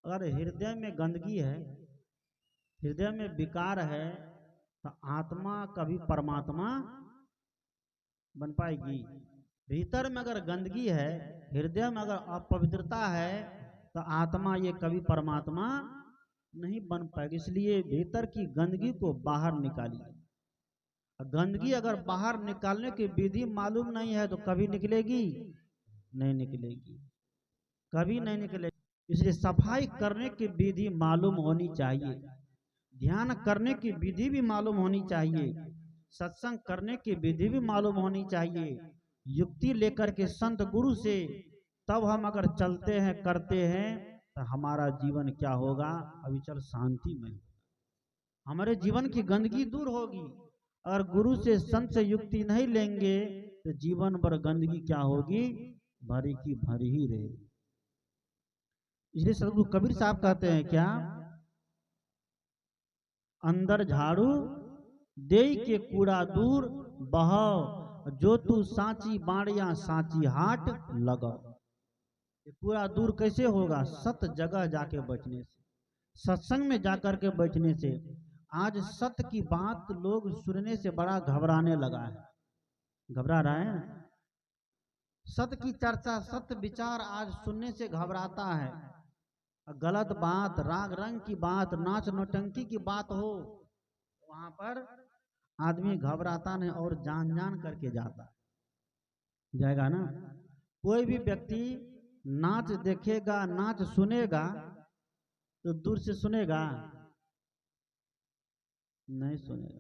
अगर हृदय में गंदगी है, हृदय में विकार है, तो आत्मा कभी परमात्मा बन पाएगी? भीतर में अगर गंदगी है, हृदय में अगर अपवित्रता है, तो आत्मा ये कभी परमात्मा नहीं बन पाएगी। इसलिए भीतर की गंदगी को बाहर निकालिए। गंदगी अगर बाहर निकालने की विधि मालूम नहीं है तो कभी निकलेगी नहीं निकलेगी, कभी नहीं निकलेगी। इसलिए सफाई करने की विधि मालूम होनी चाहिए, ध्यान करने की विधि भी मालूम होनी चाहिए, सत्संग करने की विधि भी मालूम होनी चाहिए। युक्ति लेकर के संत गुरु से तब हम अगर चलते हैं करते हैं तो हमारा जीवन क्या होगा? अविचल शांति में हमारे जीवन की गंदगी दूर होगी। अगर गुरु से संत से युक्ति नहीं लेंगे तो जीवन भर गंदगी क्या होगी? भरी की भरी ही रहेगी। इसलिए सदगुरु कबीर साहब कहते हैं क्या? अंदर झाड़ू दे के कूड़ा दूर बहाव, जो तू सांची बाड़िया सांची हाट लगाओ। ये कूड़ा दूर कैसे होगा? सत जगह जाके बैठने से, सत्संग में जाकर के बैठने से। आज सत्य की बात लोग सुनने से बड़ा घबराने लगा है, घबरा रहा है। सत्य की चर्चा, सत्य विचार आज सुनने से घबराता है। गलत बात, राग रंग की बात, नाच नौटंकी की बात हो, वहां पर आदमी घबराता नहीं और जान जान करके जाता जाएगा ना। कोई भी व्यक्ति नाच देखेगा, नाच सुनेगा तो दूर से सुनेगा? नहीं सुनेगा।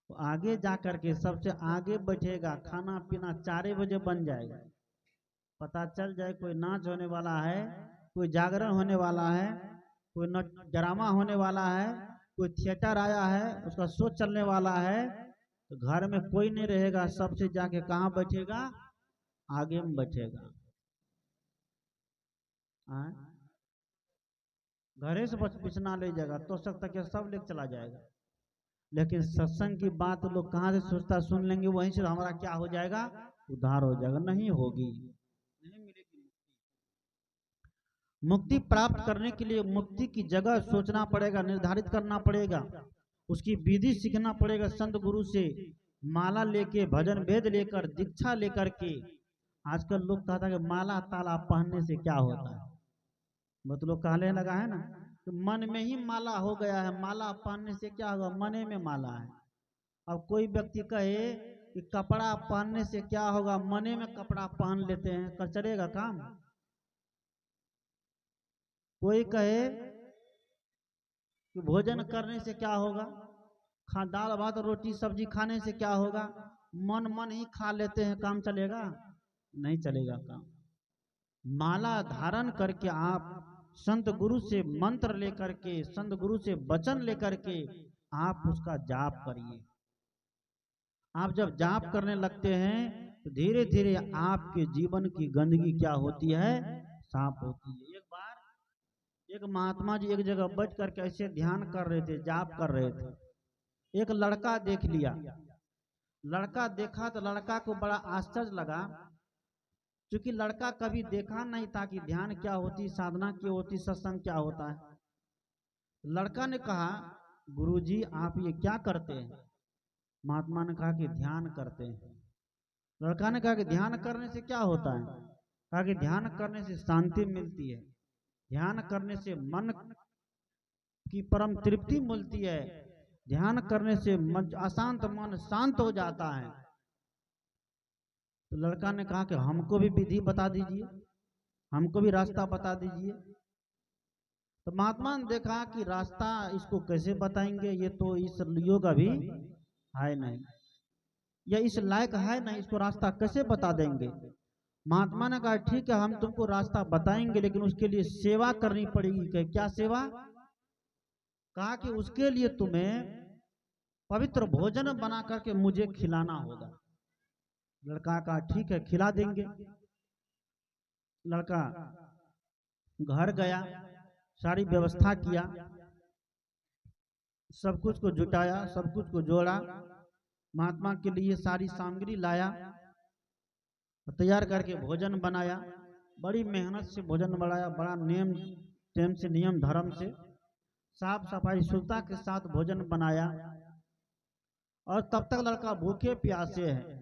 तो आगे जाकर के सबसे आगे बैठेगा, खाना पीना 4 बजे बन जाएगा, पता चल जाए कोई नाच होने वाला है, कोई जागरण होने वाला है, कोई ड्रामा होने वाला है, कोई थिएटर आया है, उसका शो चलने वाला है, तो घर में कोई नहीं रहेगा, सबसे जाके कहाँ बैठेगा? आगे में बैठेगा। घरे से बिछना ले जाएगा तो सकता कि सब लेके चला जाएगा। लेकिन सत्संग की बात लोग कहाँ से सोचता सुन लेंगे, वहीं से हमारा क्या हो जाएगा? उद्धार हो जाएगा। नहीं होगी, नहीं मिलेगी। मुक्ति प्राप्त करने के लिए मुक्ति की जगह सोचना पड़ेगा, निर्धारित करना पड़ेगा, उसकी विधि सीखना पड़ेगा। संत गुरु से माला लेके, भजन वेद लेकर, दीक्षा लेकर के। आजकल लोग कहता है कि माला ताला पहनने से क्या होता है, मतलब कहने लगा है ना, तो मन में ही माला हो गया है, माला पहनने से क्या होगा? मने में माला है। अब कोई व्यक्ति कहे कि कपड़ा पहनने से क्या होगा? मने में कपड़ा पहन लेते हैं, कर चलेगा काम? कोई कहे कि भोजन करने से क्या होगा? दाल भात रोटी सब्जी खाने से क्या होगा? मन मन ही खा लेते हैं, काम चलेगा? नहीं चलेगा काम। माला धारण करके आप संत गुरु से मंत्र लेकर के, संत गुरु से वचन लेकर के आप उसका जाप करिए। आप जब जाप करने लगते हैं तो धीरे धीरे आपके जीवन की गंदगी क्या होती है? साफ होती है। एक बार एक महात्मा जी एक जगह बैठ करके ऐसे ध्यान कर रहे थे, जाप कर रहे थे। एक लड़का देख लिया, लड़का देखा तो लड़का को बड़ा आश्चर्य लगा, क्योंकि लड़का कभी देखा नहीं था कि ध्यान क्या होती, साधना क्या होती, सत्संग क्या होता है। लड़का ने कहा, गुरुजी आप ये क्या करते हैं? महात्मा ने कहा कि ध्यान करते हैं। लड़का ने कहा कि ध्यान करने से क्या होता है? कहा कि ध्यान करने से शांति मिलती है, ध्यान करने से मन की परम तृप्ति मिलती है, ध्यान करने से अशांत मन शांत हो जाता है। तो लड़का ने कहा कि हमको भी विधि बता दीजिए, हमको भी रास्ता बता दीजिए। तो महात्मा ने देखा कि रास्ता इसको कैसे बताएंगे, ये तो इस योग अभी है नहीं, या इस लायक है नहीं, इसको रास्ता कैसे बता देंगे। महात्मा ने कहा ठीक है हम तुमको रास्ता बताएंगे, लेकिन उसके लिए सेवा करनी पड़ेगी। क्या सेवा? कहा कि उसके लिए तुम्हें पवित्र भोजन बना करके मुझे खिलाना होगा। लड़का कहा ठीक है खिला देंगे। लड़का घर गया, सारी व्यवस्था किया, सब कुछ को जुटाया, सब कुछ को जोड़ा, महात्मा के लिए सारी सामग्री लाया, तैयार करके भोजन बनाया। बड़ी मेहनत से भोजन बनाया, बड़ा नेम टाइम से, नियम धर्म से, साफ सफाई शुद्धता के साथ भोजन बनाया। और तब तक लड़का भूखे प्यासे है।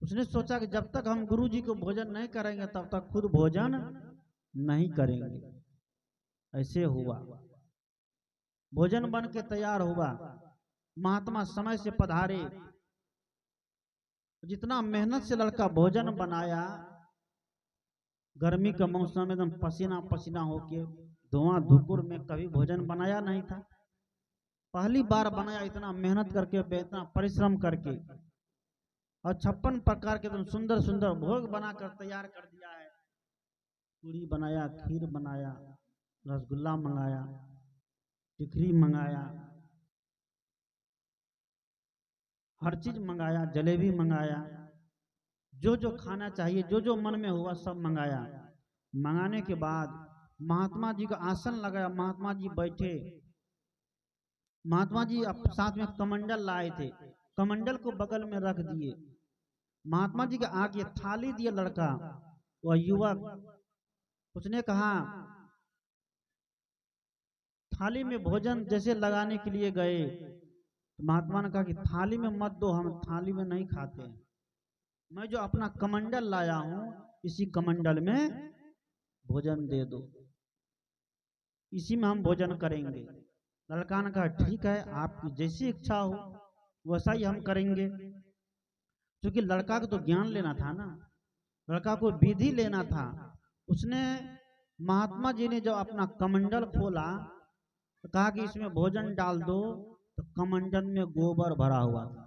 उसने सोचा कि जब तक हम गुरु जी को भोजन नहीं करेंगे तब तक खुद भोजन नहीं करेंगे। ऐसे हुआ, भोजन बन के तैयार हुआ। महात्मा समय से पधारे। जितना मेहनत से लड़का भोजन बनाया, गर्मी का मौसम एकदम पसीना पसीना होके, धुआं धुकुर में कभी भोजन बनाया नहीं था। पहली बार बनाया, इतना मेहनत करके, इतना परिश्रम करके, और 56 प्रकार के एकदम सुंदर सुंदर भोग बनाकर तैयार कर दिया है। पूरी बनाया, खीर बनाया, रसगुल्ला मंगाया, टिकरी मंगाया, हर चीज मंगाया, जलेबी मंगाया, जो जो खाना चाहिए, जो जो मन में हुआ सब मंगाया। मंगाने के बाद महात्मा जी का आसन लगाया, महात्मा जी बैठे। महात्मा जी साथ में कमंडल लाए थे, कमंडल को बगल में रख दिए। महात्मा जी के आगे थाली दिया लड़का, वह युवक। उसने कहा, थाली में भोजन जैसे लगाने के लिए गए, तो महात्मा ने कहा कि थाली में मत दो, हम थाली में नहीं खाते हैं। मैं जो अपना कमंडल लाया हूं, इसी कमंडल में भोजन दे दो, इसी में हम भोजन करेंगे। लड़का ने कहा ठीक है, आपकी जैसी इच्छा हो वैसा ही हम करेंगे। क्योंकि लड़का को तो ज्ञान लेना था ना, लड़का को विधि लेना था। उसने, महात्मा जी ने जब अपना कमंडल खोला तो कहा कि इसमें भोजन डाल दो, तो कमंडल में गोबर भरा हुआ था।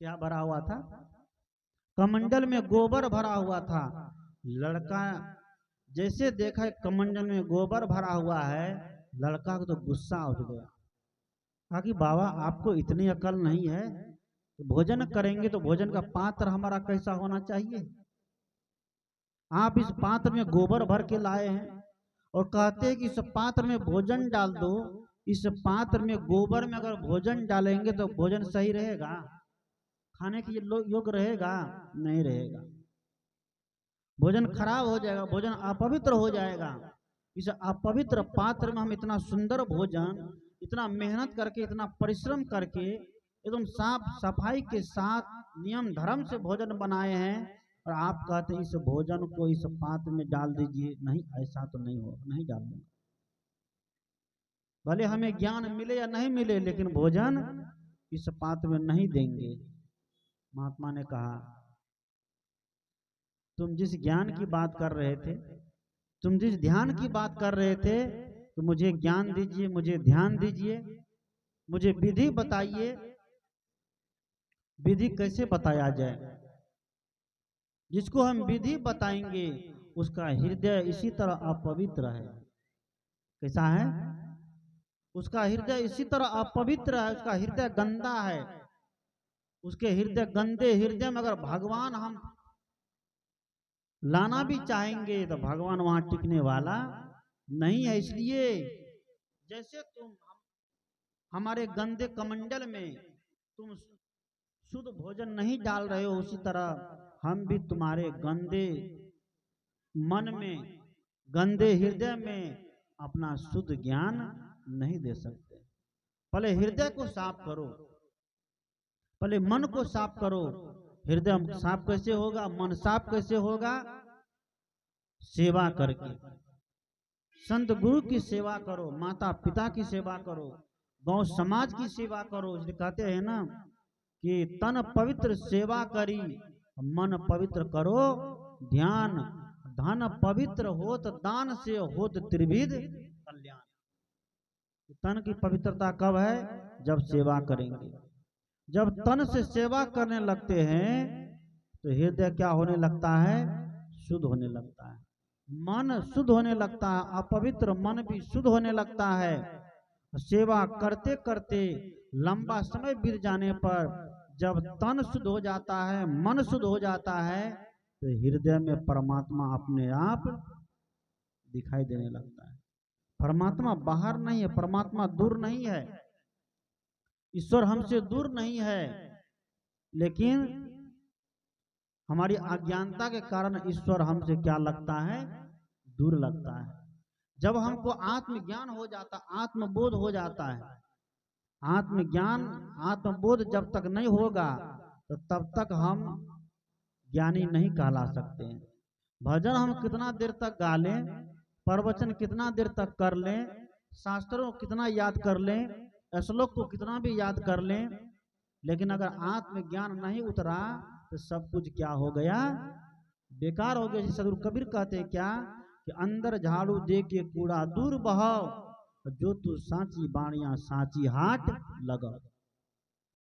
क्या भरा हुआ था? कमंडल में गोबर भरा हुआ था। लड़का जैसे देखा कमंडल में गोबर भरा हुआ है, लड़का को तो गुस्सा उठ गया। कहा कि बाबा आपको इतनी अकल नहीं है, तो भोजन करेंगे तो भोजन का पात्र हमारा कैसा होना चाहिए? आप इस पात्र में गोबर भर के लाए हैं और कहते हैं कि इस पात्र में भोजन डाल दो। इस पात्र में गोबर में अगर भोजन डालेंगे तो भोजन सही रहेगा, खाने के योग्य रहेगा? नहीं रहेगा, भोजन खराब हो जाएगा, भोजन अपवित्र हो जाएगा। इस अपवित्र पात्र में हम इतना सुंदर भोजन, इतना मेहनत करके, इतना परिश्रम करके, एकदम साफ सफाई के साथ नियम धर्म से भोजन बनाए हैं, और आप कहते हैं इस भोजन को इस पात्र में डाल दीजिए। नहीं, ऐसा तो नहीं हो, नहीं डालूंगा। भले हमें ज्ञान मिले या नहीं मिले, लेकिन भोजन इस पात्र में नहीं देंगे। महात्मा ने कहा, तुम जिस ज्ञान की बात कर रहे थे, तुम जिस ध्यान की बात कर रहे थे, तो मुझे ज्ञान दीजिए, मुझे ध्यान दीजिए, मुझे विधि बताइए, विधि कैसे बताया जाए। जिसको हम विधि बताएंगे उसका हृदय इसी तरह अपवित्र है। कैसा है? उसका हृदय इसी तरह अपवित्र है, उसका हृदय गंदा है। उसके हृदय गंदे हृदय में अगर भगवान हम लाना भी चाहेंगे तो भगवान वहां टिकने वाला नहीं है। इसलिए जैसे तुम हमारे गंदे कमंडल में तुम शुद्ध भोजन नहीं डाल रहे हो, उसी तरह हम भी तुम्हारे गंदे मन में, गंदे हृदय में अपना शुद्ध ज्ञान नहीं दे सकते। पहले हृदय को साफ करो, पहले मन को साफ करो। हृदय साफ कैसे होगा, मन साफ कैसे होगा? सेवा करके, संत गुरु की सेवा करो, माता पिता की सेवा करो, गांव समाज की सेवा करो। इसलिए कहते हैं ना कि तन पवित्र सेवा करी, मन पवित्र करो ध्यान, धन पवित्र होत दान से होत त्रिविध कल्याण। तन की पवित्रता कब है? जब सेवा करेंगे। जब तन से सेवा करने लगते हैं तो हृदय क्या होने लगता है? शुद्ध होने लगता है, मन शुद्ध होने लगता है, अपवित्र मन भी शुद्ध होने लगता है। सेवा करते करते लंबा समय बीत जाने पर जब तन शुद्ध हो जाता है, मन शुद्ध हो जाता है, तो हृदय में परमात्मा अपने आप दिखाई देने लगता है। परमात्मा बाहर नहीं है, परमात्मा दूर नहीं है, ईश्वर हमसे दूर नहीं है, लेकिन हमारी अज्ञानता के कारण ईश्वर हमसे क्या लगता है, दूर लगता है। जब हमको आत्मज्ञान हो जाता, आत्मबोध हो जाता है, आत्मज्ञान आत्मबोध जब तक नहीं होगा तो तब तक हम ज्ञानी नहीं कहला सकते हैं। भजन हम कितना देर तक गा लें, प्रवचन कितना देर तक कर लें, शास्त्रों को कितना याद कर लें, श्लोक को कितना भी याद कर लें, लेकिन अगर आत्मज्ञान नहीं उतरा तो सब कुछ क्या हो गया, बेकार हो गया। सदगुरु कबीर कहते हैं क्या कि अंदर झाड़ू दे के कूड़ा दूर बहाओ, जो तू सांची बाणिया सांची हाट लगाओ।